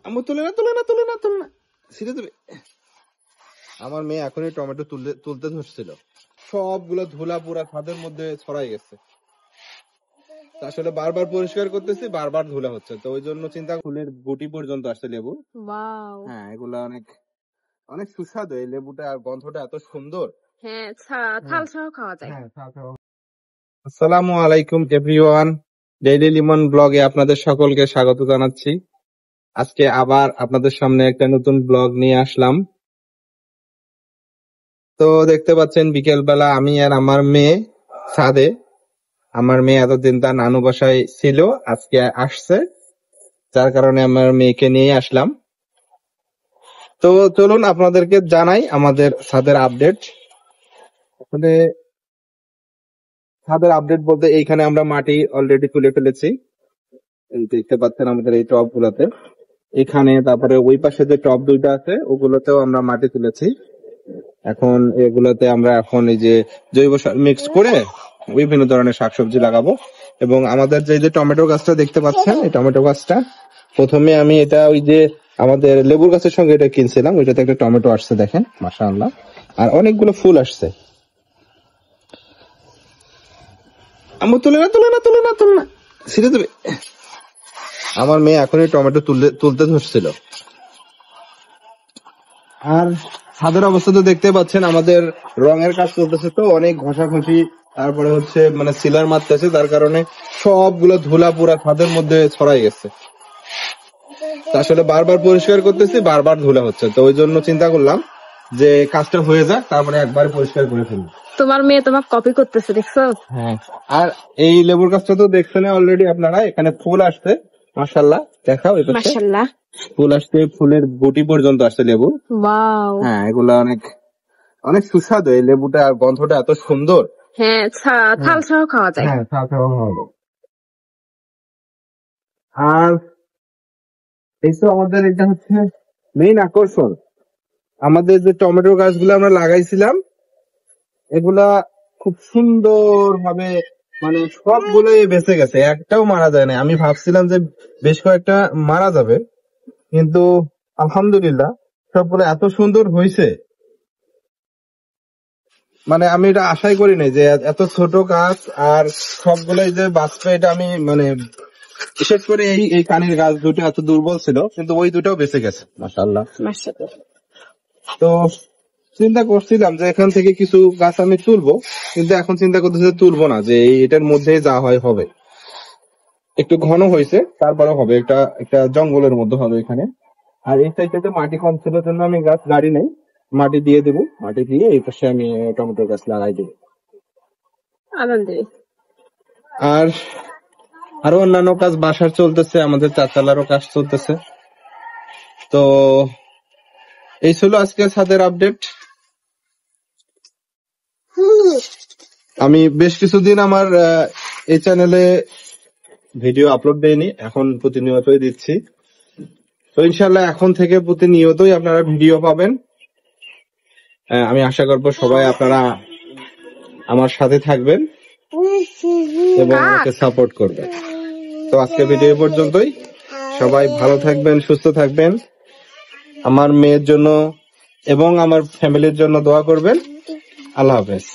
আম্মু তুলে না তুলে না তুলে না তুলে না ছিঁড়ে দেবে। আমার মেয়ে এখনই টমেটো তুলতে ধরছিল, সবগুলো ধুলা পুরা ছাদের মধ্যে ছড়াই গেছে। আসলে বারবার পরিষ্কার করতেছি, বারবার ধুলা হচ্ছে, তো ওই জন্য চিন্তা ফুলের গুটি পর্যন্ত আসছে লেবু। হ্যাঁ, এগুলা অনেক অনেক সুস্বাদু এই লেবুটা, আর গন্ধটা এত সুন্দর। হ্যাঁ, থাল সহ খাওয়া যায়। আসসালামু আলাইকুম এভরিওয়ান, ডেইলি লিমন ব্লগে আপনাদের সকলকে স্বাগত জানাচ্ছি। আজকে আবার আপনাদের সামনে একটা নতুন ব্লগ নিয়ে আসলাম। তো দেখতে পাচ্ছেন বিকেল বেলা আমি আর আমার মেয়ে ছাদে। আমার মেয়ে এতদিন তার নানু বাসায় ছিল, আজকে আসছে, যার কারণে আমার মেয়েকে নিয়ে আসলাম। তো চলুন আপনাদেরকে জানাই আমাদের ছাদের আপডেট। আসলে ছাদের আপডেট বলতে এইখানে আমরা মাটি অলরেডি তুলে ফেলেছি, এই দেখতে পাচ্ছেন আমাদের এই টব গুলাতে। এখানে তারপরে ওই পাশে যে টব দুইটা আছে ওগুলোতেও আমরা মাটি তুলেছি। এখন এগুলোতে আমরা এখন এই যে জৈব সার মিক্স করে বিভিন্ন ধরনের শাকসবজি লাগাবো। এবং আমাদের যে টমেটো গাছটা দেখতে পাচ্ছেন, এই টমেটো গাছটা প্রথমে আমি এটা ওই যে আমাদের লেবুর গাছের সঙ্গে এটা কিনছিলাম, ওইটাতে একটা টমেটো আসছে দেখেন, মাশাআল্লাহ, আর অনেকগুলো ফুল আসছে। আম্মু তুলে না তুলে না তুলে না তুলে না ছিঁড়ে দেবে। আমার মেয়ে এখনই টমেটো তুলতে ধরছিল। আর ছাদের অবস্থা তো দেখতে পাচ্ছেন, আমাদের রঙের কাজ চলতেছে, তো অনেক ঘষাঘষি, তারপরে হচ্ছে মানে সিলার মারতেছে, তার কারণে সবগুলো ধুলা পুরা ছাদের মধ্যে ছড়াই গেছে। আসলে বারবার পরিষ্কার করতেছি, বারবার ধুলা হচ্ছে, তো ওই জন্য চিন্তা করলাম যে কাজটা হয়ে যাক, তারপরে একবার পরিষ্কার করে ফেলবো। তোমার মেয়ে তোমাকে কপি করতেছে, দেখছো? হ্যাঁ, আর এই লেবুর গাছটা তো দেখছেন অলরেডি আপনারা, এখানে ফুল আসছে, মাশাআল্লাহ, দেখাও এই পাশে মাশাআল্লাহ, ফুল আসছে, ফুলের গুটি পর্যন্ত আসছে লেবু। হ্যাঁ, এগুলা অনেক অনেক সুস্বাদু এই লেবুটা, আর গন্ধটা এত সুন্দর। হ্যাঁ, থাল সহ খাওয়া যায়। হ্যাঁ, থাল সহ খাওয়া যায়। আর এই তো আমাদের এটা হচ্ছে মেইন আকর্ষণ, আমাদের যে টমেটো গাছগুলো আমরা লাগাইছিলাম এগুলা খুব সুন্দর ভাবে মানে সবগুলোই বেঁচে গেছে, একটাও মারা যায় না। আমি ভাবছিলাম যে বেশ কয়েকটা মারা যাবে, কিন্তু আলহামদুলিল্লাহ সবগুলো এত সুন্দর হয়েছে, মানে আমি এটা আশাই করি নাই যে এত ছোট গাছ আর সবগুলোই যে বাঁচবে, এটা আমি মানে বিশেষ করে এই কানির গাছ দুটো এত দুর্বল ছিল, কিন্তু ওই দুটাও বেঁচে গেছে মাশাআল্লাহ। তো চিন্তা করছিলাম যে এখান থেকে কিছু গাছ আমি তুলবো, কিন্তু এখন চিন্তা করতেছি তুলবো না, যে এটার মধ্যে যা হয় হবে। একটু ঘন হয়েছে, তারপরে হবে একটা জঙ্গলের মধ্যে হবে এখানে। আর এই সাইডটাতে মাটি কম ছিল জন্য আমি গাছ গাড়ি নেই, মাটি দিয়ে দেবো, মাটি দিয়ে এই পাশে আমি টমেটো গাছ লাগাই দেবো। আর আরো অন্যান্য কাজ বাসার চলতেছে, আমাদের চারতলারও কাজ চলতেছে। তো এই ছিল আজকে ছাদের আপডেট। আমি বেশ কিছুদিন আমার এই চ্যানেলে ভিডিও আপলোড দেইনি, এখন প্রতিনিয়তই দিচ্ছি। তো ইনশাল্লাহ এখন থেকে প্রতিনিয়তই আপনারা ভিডিও পাবেন। আমি আশা করবো সবাই আপনারা আমার সাথে থাকবেন এবং আমাকে সাপোর্ট করবেন। তো আজকে ভিডিও পর্যন্তই, সবাই ভালো থাকবেন, সুস্থ থাকবেন, আমার মেয়ের জন্য এবং আমার ফ্যামিলির জন্য দোয়া করবেন। আল্লাহ হাফেজ।